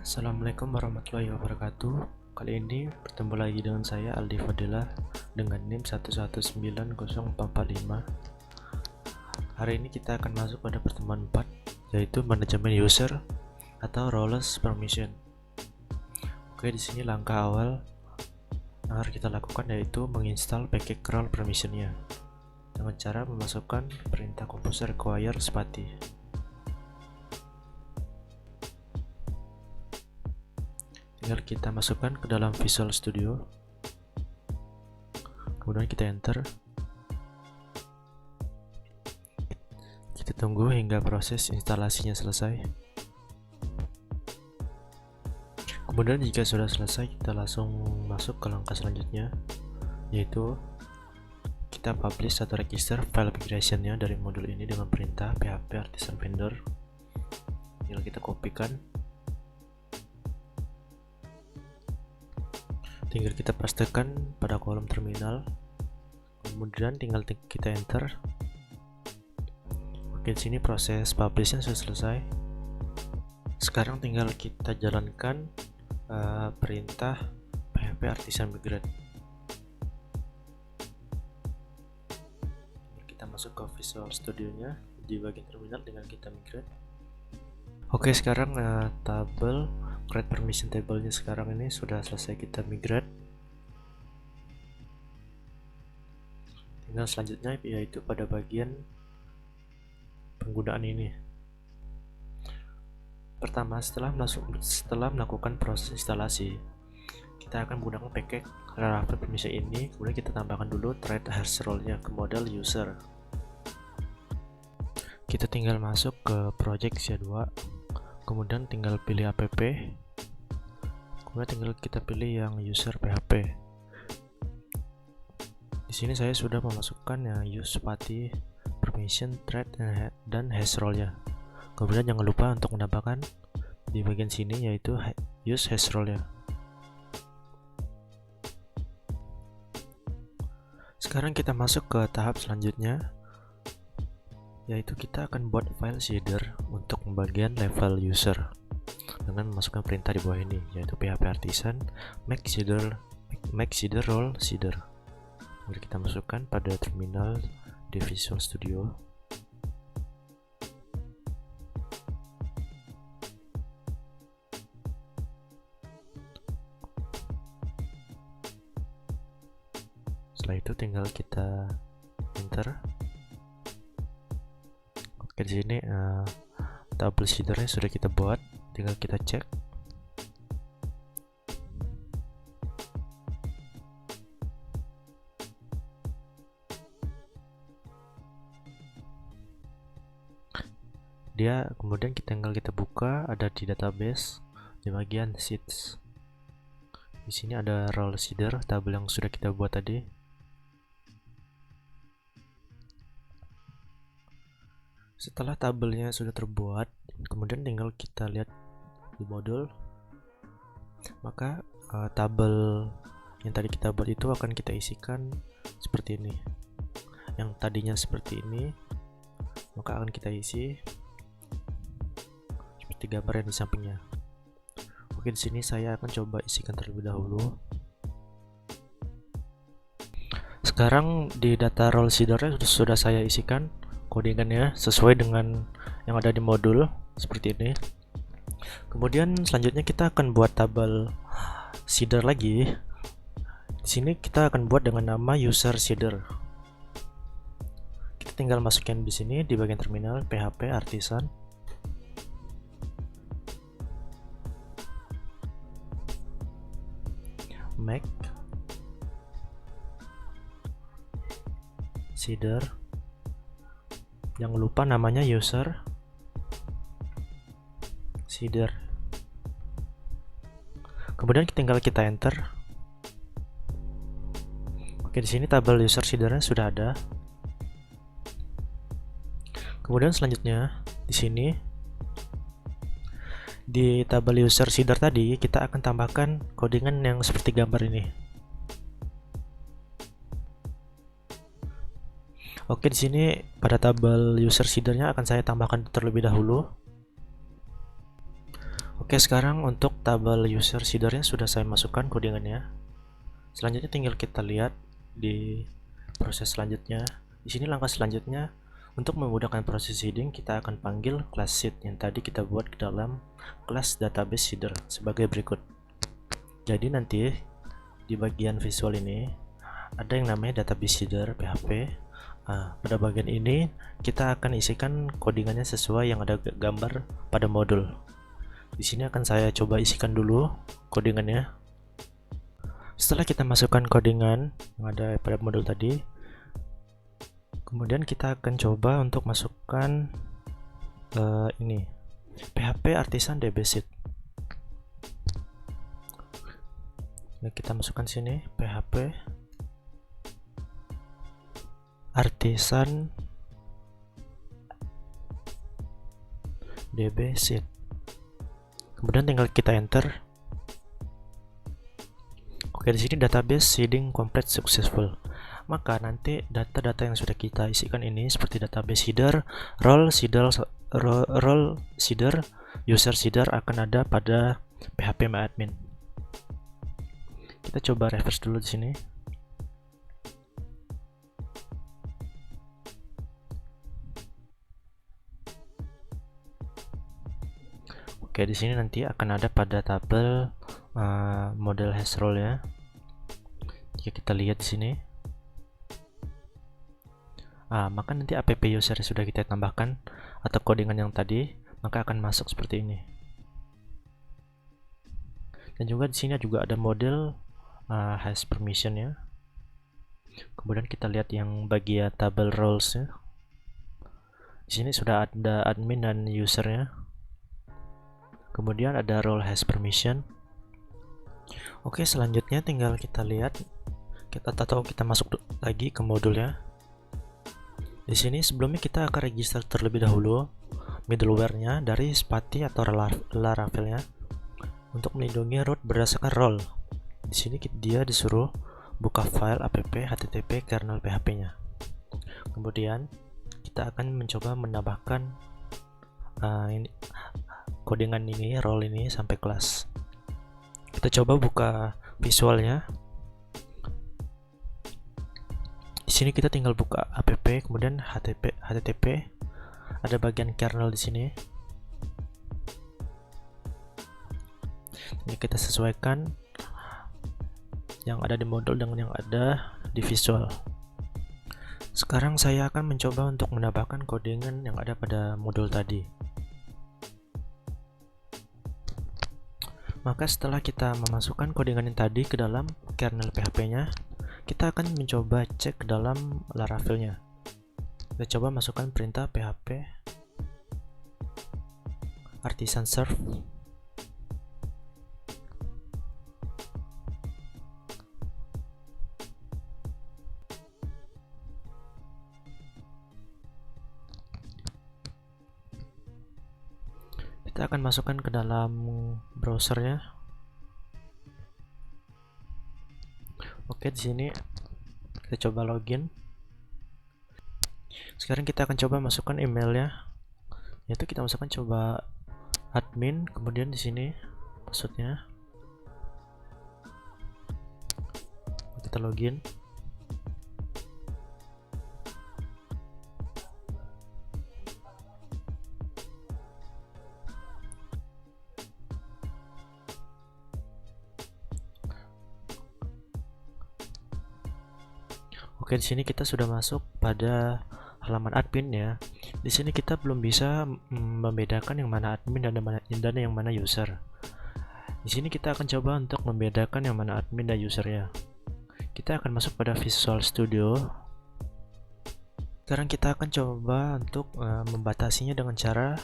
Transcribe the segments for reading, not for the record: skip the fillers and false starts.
Assalamualaikum warahmatullahi wabarakatuh. Kali ini bertemu lagi dengan saya Aldi Fadila dengan NIM 1190445. Hari ini kita akan masuk pada pertemuan 4, yaitu manajemen user atau roles permission. Oke, di sini langkah awal yang harus kita lakukan yaitu menginstal package role permissionnya dengan cara memasukkan perintah composer require spati. Tinggal kita masukkan ke dalam Visual Studio, kemudian kita enter. Kita tunggu hingga proses instalasinya selesai. Kemudian jika sudah selesai, kita langsung masuk ke langkah selanjutnya, yaitu kita publish atau register file migration-nya dari modul ini dengan perintah php artisan vendor. Tinggal kita kopikan, tinggal kita pastekan pada kolom terminal, kemudian tinggal kita enter. Oke, di sini proses publishnya sudah selesai. Sekarang tinggal kita jalankan perintah php artisan migrate. Kita masuk ke Visual Studio-nya di bagian terminal, dengan kita migrate. Oke, sekarang tabel create permission table-nya sekarang ini sudah selesai kita migrate. Tinggal selanjutnya yaitu pada bagian penggunaan ini. Pertama, setelah melakukan proses instalasi, kita akan menggunakan package Laravel permission ini. Kemudian kita tambahkan dulu thread hash role-nya ke model user. Kita tinggal masuk ke project SIA2, kemudian tinggal pilih app, kemudian tinggal kita pilih yang user php. Di sini saya sudah memasukkan use spati, permission, thread, dan hash role-nya. Kemudian jangan lupa untuk menambahkan di bagian sini yaitu use hash role-nya. Sekarang kita masuk ke tahap selanjutnya, yaitu kita akan buat file seeder untuk pembagian level user dengan memasukkan perintah di bawah ini, yaitu php artisan make seeder role seeder. Mari kita masukkan pada terminal di Visual Studio. Setelah itu tinggal kita enter. Oke, di sini tabel seedernya sudah kita buat, tinggal kita cek. Kemudian tinggal kita buka, ada di database di bagian sheets. Di sini ada role seeder, tabel yang sudah kita buat tadi. Setelah tabelnya sudah terbuat, kemudian tinggal kita lihat di modul, maka tabel yang tadi kita buat itu akan kita isikan seperti ini. Yang tadinya seperti ini, maka akan kita isi seperti gambar yang di sampingnya. Oke, di sini saya akan coba isikan terlebih dahulu. Sekarang di data role seeder sudah saya isikan codingannya sesuai dengan yang ada di modul seperti ini. Kemudian selanjutnya kita akan buat tabel seeder lagi. Di sini kita akan buat dengan nama user seeder. Kita tinggal masukin di sini di bagian terminal php artisan make seeder. Jangan lupa namanya user seeder. Kemudian tinggal kita enter. Oke, di sini tabel user seedernya sudah ada. Kemudian selanjutnya di sini di tabel user seeder tadi kita akan tambahkan codingan yang seperti gambar ini. Oke, di sini pada tabel user seedernya akan saya tambahkan terlebih dahulu. Oke, sekarang untuk tabel user seedernya sudah saya masukkan codingannya. Selanjutnya tinggal kita lihat di proses selanjutnya. Di sini langkah selanjutnya, untuk memudahkan proses seeding, kita akan panggil class seed yang tadi kita buat ke dalam kelas database seeder sebagai berikut. Jadi nanti di bagian visual ini ada yang namanya database seeder PHP. Pada bagian ini kita akan isikan codingannya sesuai yang ada gambar pada modul. Di sini akan saya coba isikan dulu codingannya. Setelah kita masukkan codingan yang ada pada modul tadi, kemudian kita akan coba untuk masukkan ini PHP Artisan DB Seed. Nah, kita masukkan sini PHP Artisan DB Seed. Kemudian tinggal kita enter. Oke, di sini database seeding complete successful. Maka nanti data-data yang sudah kita isikan ini seperti database seeder, role seeder, user seeder akan ada pada PHP MyAdmin. Kita coba refresh dulu di sini. Oke, di sini nanti akan ada pada tabel model hash role ya. Jika kita lihat di sini, maka nanti app user yang sudah kita tambahkan atau codingan yang tadi, maka akan masuk seperti ini. Dan juga di sini juga ada model hash permission ya. Kemudian kita lihat yang bagian tabel roles ya. Di sini sudah ada admin dan user ya. Kemudian ada role hash permission. Oke, selanjutnya tinggal kita lihat, kita masuk lagi ke modulnya. Di sini sebelumnya kita akan register terlebih dahulu middleware-nya dari Spati atau Laravel-nya untuk melindungi root berdasarkan role. Di sini dia disuruh buka file app http kernel php-nya. Kemudian kita akan mencoba menambahkan codingan ini, role ini sampai kelas. Kita coba buka visualnya. Di sini kita tinggal buka app, kemudian http, ada bagian kernel di sini. Ini kita sesuaikan yang ada di modul dengan yang ada di visual. Sekarang saya akan mencoba untuk menambahkan codingan yang ada pada modul tadi. Maka setelah kita memasukkan codingan yang tadi ke dalam kernel PHP-nya, kita akan mencoba cek ke dalam Laravel-nya. Kita coba masukkan perintah PHP Artisan Serve. Kita akan masukkan ke dalam browsernya. Oke, di sini kita coba login. Sekarang kita akan coba masukkan emailnya, yaitu kita masukkan coba admin, kemudian di sini passwordnya. Kita login. Oke, di sini kita sudah masuk pada halaman admin ya. Di sini kita belum bisa membedakan yang mana admin dan yang mana user. Di sini kita akan coba untuk membedakan yang mana admin dan usernya. Kita akan masuk pada Visual Studio. Sekarang kita akan coba untuk membatasinya dengan cara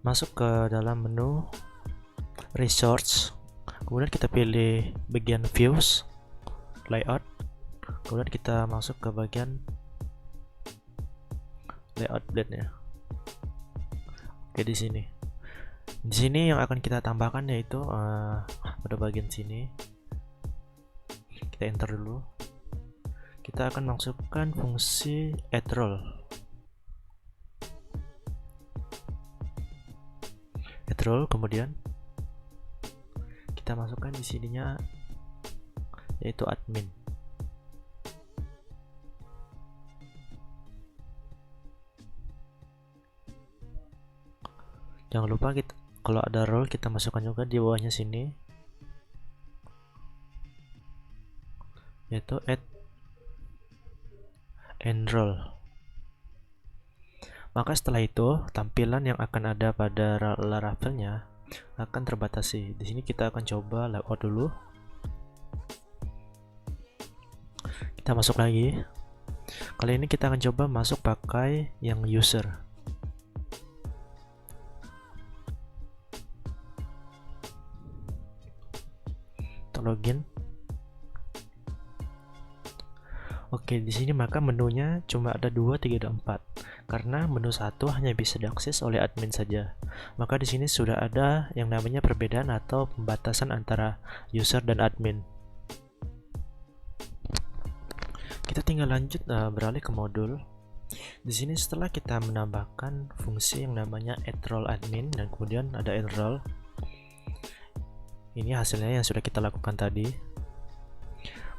masuk ke dalam menu Resource. Kemudian kita pilih bagian Views, Layout. Kemudian kita masuk ke bagian layout blade-nya. Oke, di sini. Di sini yang akan kita tambahkan yaitu pada bagian sini. Kita enter dulu. Kita akan masukkan fungsi addRole. AddRole, kemudian kita masukkan di sininya yaitu admin. Jangan lupa kita kalau ada role kita masukkan juga di bawahnya sini, yaitu add enroll. Maka setelah itu tampilan yang akan ada pada Laravelnya akan terbatasi. Di sini kita akan coba layout dulu. Kita masuk lagi. Kali ini kita akan coba masuk pakai yang user. Untuk login. Oke, di sini maka menunya cuma ada 2, 3, dan 4. Karena menu 1 hanya bisa diakses oleh admin saja. Maka di sini sudah ada yang namanya perbedaan atau pembatasan antara user dan admin. Kita tinggal lanjut beralih ke modul. Di sini setelah kita menambahkan fungsi yang namanya add role admin dan kemudian ada enroll. Ini hasilnya yang sudah kita lakukan tadi.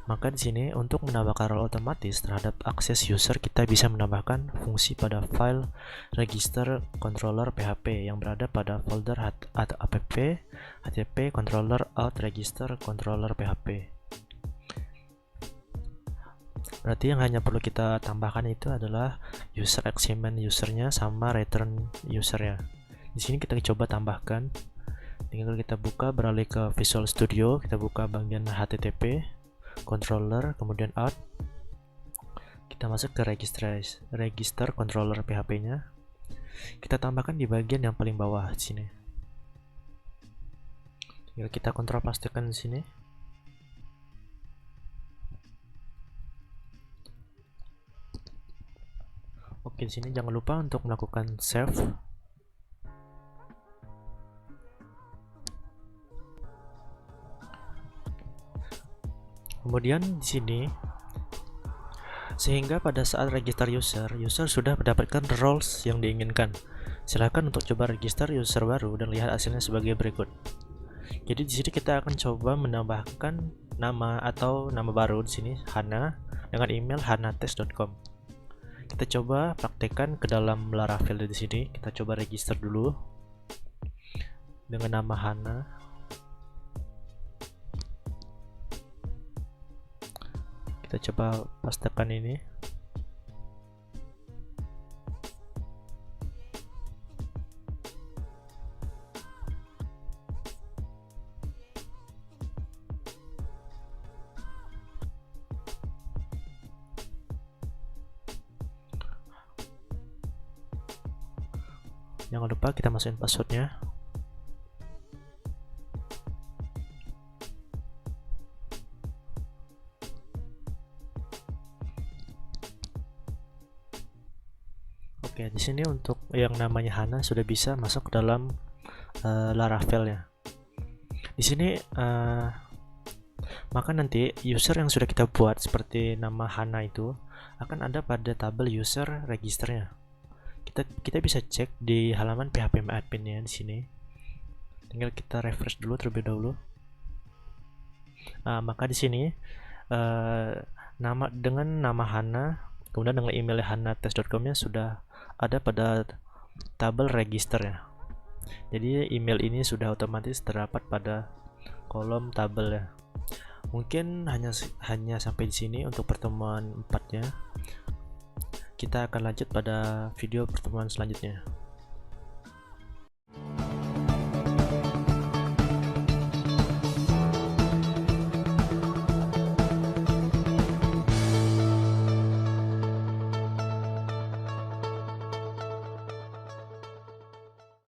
Maka di sini untuk menambahkan role otomatis terhadap akses user, kita bisa menambahkan fungsi pada file register controller PHP yang berada pada folder app http controller out register controller PHP. Berarti yang hanya perlu kita tambahkan itu adalah user assignment usernya sama return usernya. Di sini kita coba tambahkan. Tinggal kita buka, beralih ke Visual Studio, kita buka bagian HTTP controller, kemudian out. Kita masuk ke register controller PHP-nya. Kita tambahkan di bagian yang paling bawah di sini. Tinggal kita kontrol pastikan di sini. Oke, di sini jangan lupa untuk melakukan save. Kemudian di sini, sehingga pada saat register user sudah mendapatkan roles yang diinginkan. Silakan untuk coba register user baru dan lihat hasilnya sebagai berikut. Jadi di sini kita akan coba menambahkan nama atau nama baru di sini Hana dengan email hanatest.com. Kita coba praktekkan ke dalam Laravel di sini. Kita coba register dulu dengan nama Hana. Kita coba pastikan ini. Jangan lupa kita masukin passwordnya. Oke, di sini untuk yang namanya Hana sudah bisa masuk ke dalam Laravel ya. Di sini maka nanti user yang sudah kita buat seperti nama Hana itu akan ada pada tabel user registernya. Kita bisa cek di halaman PHP adminnya di sini. Tinggal kita refresh dulu terlebih dahulu. Maka di sini dengan nama Hana, kemudian dengan email hanatest.com-nya sudah ada pada tabel register ya. Jadi email ini sudah otomatis terdapat pada kolom tabel ya. Mungkin hanya sampai di sini untuk pertemuan 4-nya. Kita akan lanjut pada video pertemuan selanjutnya.